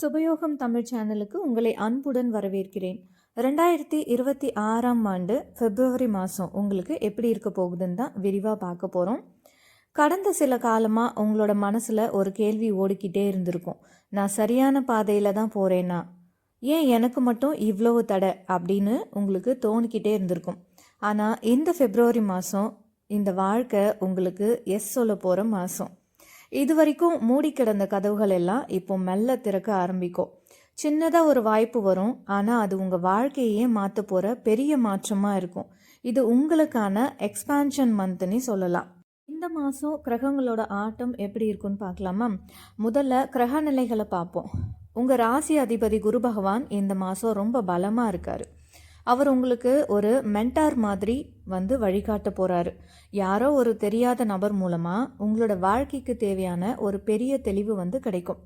சுபயோகம் தமிழ் சேனலுக்கு உங்களை அன்புடன் வரவேற்கிறேன். 2026ஆம் ஆண்டு பிப்ரவரி மாதம் உங்களுக்கு எப்படி இருக்க போகுதுன்னு தான் விரிவாக பார்க்க போகிறோம். கடந்த சில காலமாக உங்களோட மனசில் ஒரு கேள்வி ஓடிக்கிட்டே இருந்திருக்கும். நான் சரியான பாதையில் தான் போகிறேன்னா, ஏன் எனக்கு மட்டும் இவ்வளவு தடை அப்படின்னு உங்களுக்கு தோணிக்கிட்டே இருந்திருக்கும். ஆனால் இந்த பிப்ரவரி மாதம் இந்த வாழ்க்கை உங்களுக்கு எஸ் சொல்ல போகிற மாதம். இது வரைக்கும் மூடி கிடந்த கதவுகள் எல்லாம் இப்போ மெல்ல திறக்க ஆரம்பிக்கும். சின்னதாக ஒரு வாய்ப்பு வரும், ஆனால் அது உங்கள் வாழ்க்கையே மாற்ற போகிற பெரிய மாற்றமாக இருக்கும். இது உங்களுக்கான எக்ஸ்பான்ஷன் மந்த்னு சொல்லலாம். இந்த மாதம் கிரகங்களோட ஆட்டம் எப்படி இருக்குன்னு பார்க்கலாமா? முதல்ல கிரக நிலைகளை பார்ப்போம். உங்கள் ராசி அதிபதி குரு பகவான் இந்த மாதம் ரொம்ப பலமாக இருக்கார். அவர் உங்களுக்கு ஒரு மென்டார் மாதிரி வழிகாட்ட போகிறாரு. யாரோ ஒரு தெரியாத நபர் மூலமாக உங்களோட வாழ்க்கைக்கு தேவையான ஒரு பெரிய தெளிவு கிடைக்கும்.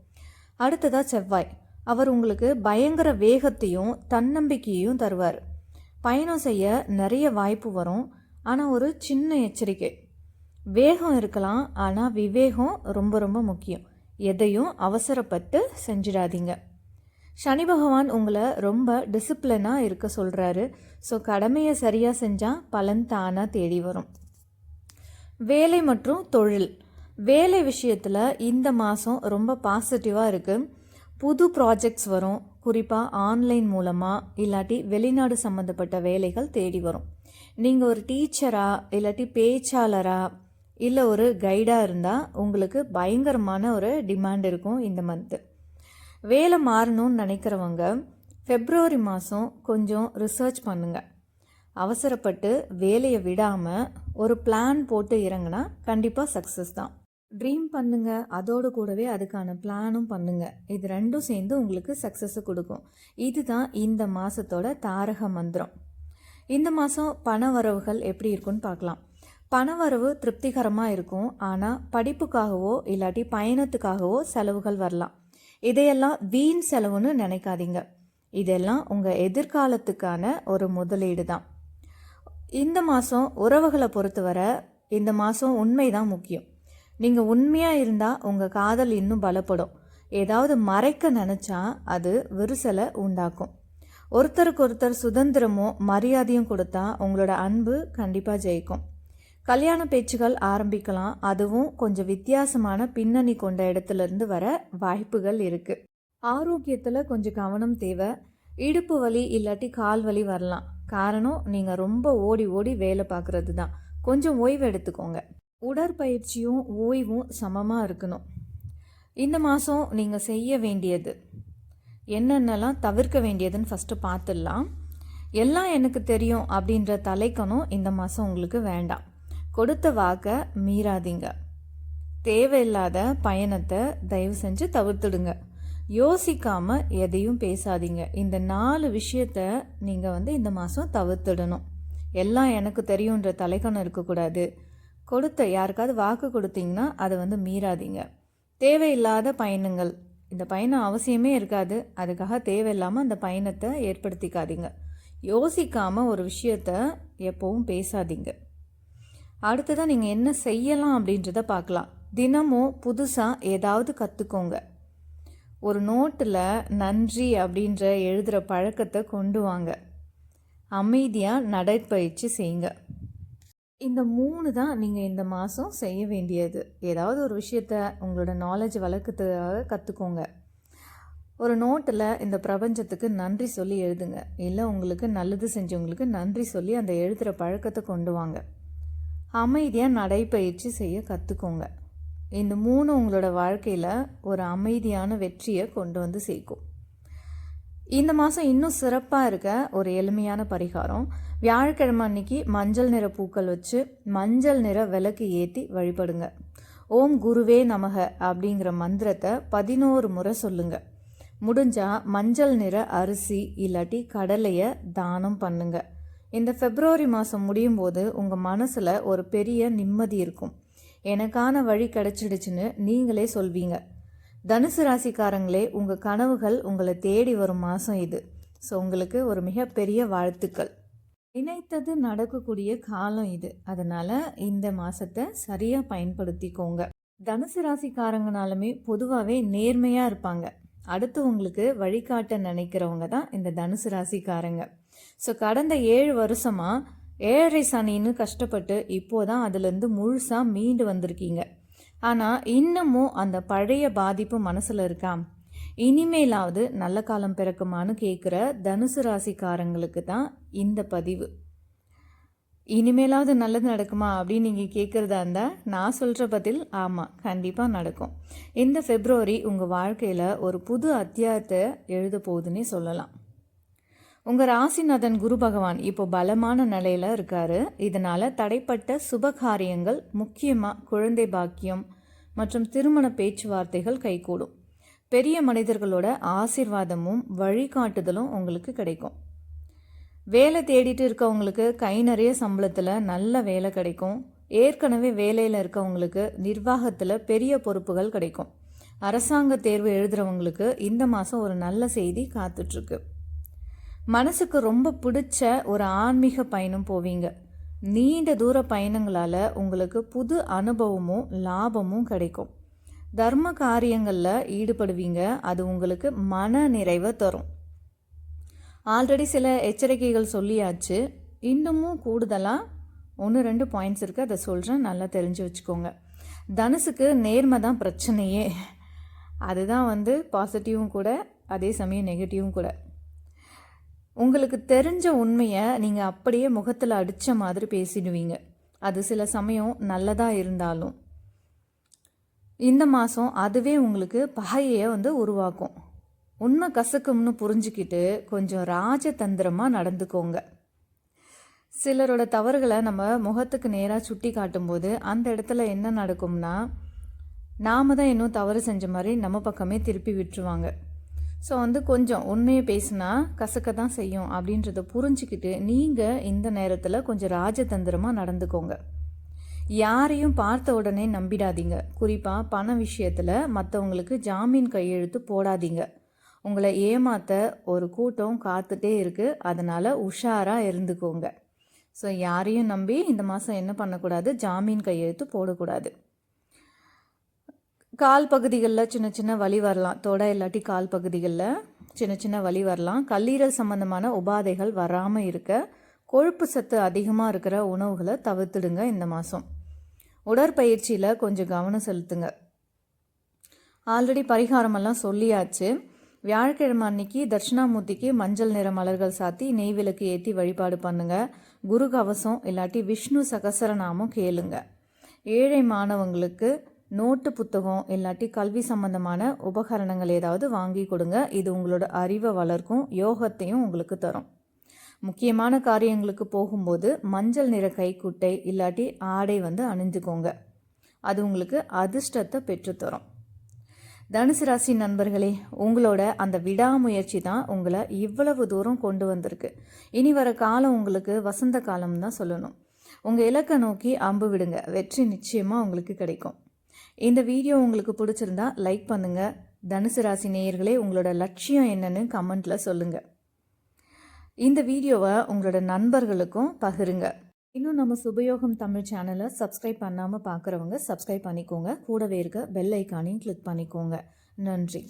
அடுத்ததாக செவ்வாய், அவர் உங்களுக்கு பயங்கர வேகத்தையும் தன்னம்பிக்கையும் தருவார். பயணம் செய்ய நிறைய வாய்ப்பு வரும், ஆனால் ஒரு சின்ன எச்சரிக்கை. வேகம் இருக்கலாம், ஆனால் விவேகம் ரொம்ப ரொம்ப முக்கியம். எதையும் அவசரப்பட்டு செஞ்சிடாதீங்க. சனி பகவான் உங்களை ரொம்ப டிசிப்ளினாக இருக்க சொல்கிறாரு. ஸோ கடமையை சரியாக செஞ்சால் பலன் தானாக தேடி வரும். வேலை மற்றும் தொழில், வேலை விஷயத்தில் இந்த மாதம் ரொம்ப பாசிட்டிவாக இருக்குது. புது ப்ராஜெக்ட்ஸ் வரும், குறிப்பாக ஆன்லைன் மூலமாக இல்லாட்டி வெளிநாடு சம்மந்தப்பட்ட வேலைகள் தேடி வரும். நீங்கள் ஒரு டீச்சராக இல்லாட்டி பேச்சாளராக இல்லை ஒரு கைடாக இருந்தால் உங்களுக்கு பயங்கரமான ஒரு டிமாண்ட் இருக்கும் இந்த மந்த்து. வேலை மாறணும்னு நினைக்கிறவங்க பிப்ரவரி மாதம் கொஞ்சம் ரிசர்ச் பண்ணுங்கள். அவசரப்பட்டு வேலையை விடாமல் ஒரு பிளான் போட்டு இறங்கினா கண்டிப்பாக சக்ஸஸ் தான். ட்ரீம் பண்ணுங்கள், அதோடு கூடவே அதுக்கான பிளானும் பண்ணுங்கள். இது ரெண்டும் சேர்ந்து உங்களுக்கு சக்ஸஸை கொடுக்கும். இதுதான் இந்த மாதத்தோட தாரக மந்திரம். இந்த மாதம் பண வரவுகள் எப்படி இருக்குன்னு பார்க்கலாம். பணவரவு திருப்திகரமாக இருக்கும், ஆனால் படிப்புக்காகவோ இல்லாட்டி பயணத்துக்காகவோ செலவுகள் வரலாம். இதையெல்லாம் வீண் செலவுன்னு நினைக்காதீங்க. இதெல்லாம் உங்கள் எதிர்காலத்துக்கான ஒரு முதலீடு தான். இந்த மாதம் உறவுகளை பொறுத்தவரை இந்த மாதம் உண்மை தான் முக்கியம். நீங்கள் உண்மையாக இருந்தால் உங்கள் காதல் இன்னும் பலப்படும். ஏதாவது மறைக்க நினச்சா அது விரிசலை உண்டாக்கும். ஒருத்தருக்கு ஒருத்தர் சுதந்திரமும் மரியாதையும் கொடுத்தா உங்களோட அன்பு கண்டிப்பாக ஜெயிக்கும். கல்யாண பேச்சுகள் ஆரம்பிக்கலாம், அதுவும் கொஞ்சம் வித்தியாசமான பின்னணி கொண்ட இடத்துலேருந்து வர வாய்ப்புகள் இருக்குது. ஆரோக்கியத்தில் கொஞ்சம் கவனம் தேவை. இடுப்பு வலி இல்லாட்டி கால் வலி வரலாம். காரணம் நீங்கள் ரொம்ப ஓடி ஓடி வேலை பார்க்குறது தான். கொஞ்சம் ஓய்வு எடுத்துக்கோங்க. உடற்பயிற்சியும் ஓய்வும் சமமாக இருக்கணும். இந்த மாதம் நீங்கள் செய்ய வேண்டியது என்னென்னலாம் தவிர்க்க வேண்டியதுன்னு ஃபஸ்ட்டு பார்த்துடலாம். எல்லாம் எனக்கு தெரியும் அப்படின்ற தலைக்கணும் இந்த மாதம் உங்களுக்கு வேண்டாம். கொடுத்த வாக்கை மீறாதீங்க. தேவையில்லாத பயணத்தை தயவு செஞ்சு தவிர்த்துடுங்க. யோசிக்காமல் எதையும் பேசாதீங்க. இந்த 4 விஷயத்த நீங்கள் இந்த மாதம் தவிர்த்துடணும். எல்லாம் எனக்கு தெரியுன்ற தலைக்கணம் இருக்கக்கூடாது. யாருக்காவது வாக்கு கொடுத்தீங்கன்னா அதை மீறாதீங்க. தேவையில்லாத பயணங்கள், இந்த பயணம் அவசியமே இருக்காது, அதுக்காக தேவையில்லாமல் அந்த பயணத்தை ஏற்படுத்திக்காதீங்க. யோசிக்காமல் ஒரு விஷயத்த எப்போவும் பேசாதீங்க. அடுத்ததான் நீங்கள் என்ன செய்யலாம் அப்படின்றத பார்க்கலாம். தினமும் புதுசாக ஏதாவது கற்றுக்கோங்க. ஒரு நோட்டில் நன்றி அப்படின்ற எழுதுகிற பழக்கத்தை கொண்டு வாங்க. அமைதியாக நடைப்பயிற்சி செய்யுங்க. இந்த 3 தான் நீங்கள் இந்த மாதம் செய்ய வேண்டியது. ஏதாவது ஒரு விஷயத்த உங்களோட நாலேஜ் வளர்க்கறதுக்காக கற்றுக்கோங்க. ஒரு நோட்டில் இந்த பிரபஞ்சத்துக்கு நன்றி சொல்லி எழுதுங்க. இல்லை உங்களுக்கு நல்லது செஞ்சவங்களுக்கு நன்றி சொல்லி அந்த எழுதுகிற பழக்கத்தை கொண்டு வாங்க. அமைதியாக நடைப்பயிற்சி செய்ய கற்றுக்கோங்க. இந்த 3 உங்களோட வாழ்க்கையில் ஒரு அமைதியான வெற்றியை கொண்டு சேர்க்கும். இந்த மாதம் இன்னும் சிறப்பாக இருக்க ஒரு எளிமையான பரிகாரம். வியாழக்கிழமை அன்னைக்கு மஞ்சள் நிற பூக்கள் வச்சு மஞ்சள் நிற விளக்கு ஏற்றி வழிபடுங்க. ஓம் குருவே நமக அப்படிங்கிற மந்திரத்தை 11 முறை சொல்லுங்க. முடிஞ்சால் மஞ்சள் நிற அரிசி இல்லாட்டி கடலையை தானம் பண்ணுங்க. இந்த பிப்ரவரி மாதம் முடியும் போது உங்கள் மனசில் ஒரு பெரிய நிம்மதி இருக்கும். எனக்கான வழி கிடைச்சிடுச்சுன்னு நீங்களே சொல்வீங்க. தனுசு ராசிக்காரங்களே, உங்கள் கனவுகள் உங்களை தேடி வரும் மாதம் இது. ஸோ உங்களுக்கு ஒரு மிகப்பெரிய வாழ்த்துக்கள். நினைத்தது நடக்கக்கூடிய காலம் இது. அதனால் இந்த மாதத்தை சரியாக பயன்படுத்திக்கோங்க. தனுசு ராசிக்காரங்கனாலுமே பொதுவாகவே நேர்மையாக இருப்பாங்க. அடுத்து உங்களுக்கு வழிகாட்ட நினைக்கிறவங்க தான் இந்த தனுசு ராசிக்காரங்க. ஸோ கடந்த 7 வருஷமாக 7.5 சனின்னு கஷ்டப்பட்டு இப்போதான் அதுலேருந்து முழுசாக மீண்டு வந்திருக்கீங்க. ஆனால் இன்னமும் அந்த பழைய பாதிப்பு மனசில் இருக்கா? இனிமேலாவது நல்ல காலம் பிறக்குமான்னு கேட்குற தனுசு ராசிக்காரங்களுக்கு தான் இந்த பதிவு. இனிமேலாவது நல்லது நடக்குமா அப்படின்னு நீங்கள் கேட்குறதா இருந்தால் நான் சொல்கிற பதில் ஆமாம், கண்டிப்பாக நடக்கும். இந்த பிப்ரவரி உங்கள் வாழ்க்கையில் ஒரு புது அத்தியாயத்தை எழுத போகுதுன்னே சொல்லலாம். உங்கள் ராசிநாதன் குரு பகவான் இப்போ பலமான நிலையில் இருக்கார். இதனால் தடைப்பட்ட சுபகாரியங்கள், முக்கியமாக குழந்தை பாக்கியம் மற்றும் திருமண பேச்சுவார்த்தைகள் கைகூடும். பெரிய மனிதர்களோட ஆசீர்வாதமும் வழிகாட்டுதலும் உங்களுக்கு கிடைக்கும். வேலை தேடிட்டு இருக்கவங்களுக்கு கை நிறைய சம்பளத்தில் நல்ல வேலை கிடைக்கும். ஏற்கனவே வேலையில் இருக்கவங்களுக்கு நிர்வாகத்தில் பெரிய பொறுப்புகள் கிடைக்கும். அரசாங்க தேர்வு எழுதுகிறவங்களுக்கு இந்த மாதம் ஒரு நல்ல செய்தி காத்துட்ருக்கு. மனசுக்கு ரொம்ப பிடிச்ச ஒரு ஆன்மீக பயணம் போவீங்க. நீண்ட தூர பயணங்களால் உங்களுக்கு புது அனுபவமும் லாபமும் கிடைக்கும். தர்ம காரியங்களில் ஈடுபடுவீங்க. அது உங்களுக்கு மன நிறைவை தரும். ஆல்ரெடி சில எச்சரிக்கைகள் சொல்லியாச்சு. இன்னமும் கூடுதலாக 1-2 பாயிண்ட்ஸ் இருக்குது, அதை சொல்கிறேன், நல்லா தெரிஞ்சு வச்சுக்கோங்க. தனுசுக்கு நேர்மை தான் பிரச்சனையே. அதுதான் பாசிட்டிவும் கூட, அதே சமயம் நெகட்டிவும் கூட. உங்களுக்கு தெரிஞ்ச உண்மையை நீங்கள் அப்படியே முகத்தில் அடித்த மாதிரி பேசிடுவீங்க. அது சில சமயம் நல்லதாக இருந்தாலும் இந்த மாதம் அதுவே உங்களுக்கு பகையை உருவாக்கும். உண்மை கசக்கும்னு புரிஞ்சுக்கிட்டு கொஞ்சம் ராஜதந்திரமாக நடந்துக்கோங்க. சிலரோட தவறுகளை நம்ம முகத்துக்கு நேராக சுட்டி காட்டும்போது அந்த இடத்துல என்ன நடக்கும்னா, நாம் தான் இன்னும் தவறு செஞ்ச மாதிரி நம்ம பக்கமே திருப்பி விட்டுருவாங்க. ஸோ கொஞ்சம் உண்மையை பேசினா கசக்க தான் செய்யும் அப்படின்றத புரிஞ்சுக்கிட்டு நீங்கள் இந்த நேரத்தில் கொஞ்சம் ராஜதந்திரமாக நடந்துக்கோங்க. யாரையும் பார்த்த உடனே நம்பிடாதீங்க. குறிப்பாக பண விஷயத்தில் மற்றவங்களுக்கு ஜாமீன் கையெழுத்து போடாதீங்க. உங்களை ஏமாற்ற ஒரு கூட்டம் காத்துட்டே இருக்குது. அதனால் உஷாராக இருந்துக்கோங்க. ஸோ யாரையும் நம்பி இந்த மாதம் என்ன பண்ணக்கூடாது, ஜாமீன் கையெழுத்து போடக்கூடாது. கால் பகுதிகளில் சின்ன சின்ன வலி வரலாம். தொடை இல்லாட்டி கால் பகுதிகளில் சின்ன சின்ன வலி வரலாம். கல்லீரல் சம்பந்தமான உபாதைகள் வராமல் இருக்க கொழுப்பு சத்து அதிகமாக இருக்கிற உணவுகளை தவிர்த்துடுங்க. இந்த மாதம் உடற்பயிற்சியில் கொஞ்சம் கவனம் செலுத்துங்க. ஆல்ரெடி பரிகாரமெல்லாம் சொல்லியாச்சு. வியாழக்கிழமை அன்னைக்கு தட்சிணாமூர்த்திக்கு மஞ்சள் நிற மலர்கள் சாத்தி நெய் விளக்கு ஏற்றி வழிபாடு பண்ணுங்க. குரு கவசம் இல்லாட்டி விஷ்ணு சகசரநாமம் கேளுங்க. ஏழை மாணவங்களுக்கு நோட்டு புத்தகம் இல்லாட்டி கல்வி சம்பந்தமான உபகரணங்கள் ஏதாவது வாங்கி கொடுங்க. இது உங்களோட அறிவை வளர்க்கும், யோகத்தையும் உங்களுக்கு தரும். முக்கியமான காரியங்களுக்கு போகும்போது மஞ்சள் நிற கைக்குட்டை இல்லாட்டி ஆடை அணிஞ்சுக்கோங்க. அது உங்களுக்கு அதிர்ஷ்டத்தை பெற்றுத்தரும். தனுசு ராசி நண்பர்களே, உங்களோட அந்த விடாமுயற்சி தான் உங்களை இவ்வளவு தூரம் கொண்டு வந்திருக்கு. இனி வர காலம் உங்களுக்கு வசந்த காலம் தான் சொல்லணும். உங்கள் இலக்கை நோக்கி அம்பு விடுங்க. வெற்றி நிச்சயமாக உங்களுக்கு கிடைக்கும். இந்த வீடியோ உங்களுக்கு பிடிச்சிருந்தா லைக் பண்ணுங்கள். தனுசு ராசி நேயர்களே, உங்களோட லட்சியம் என்னன்னு கமெண்ட்டில் சொல்லுங்கள். இந்த வீடியோவை உங்களோட நண்பர்களுக்கும் பகிருங்க. இன்னும் நம்ம சுபயோகம் தமிழ் சேனலை சப்ஸ்கிரைப் பண்ணாமல் பார்க்குறவங்க சப்ஸ்கிரைப் பண்ணிக்கோங்க. கூடவே இருக்க பெல் ஐக்கானையும் கிளிக் பண்ணிக்கோங்க. நன்றி.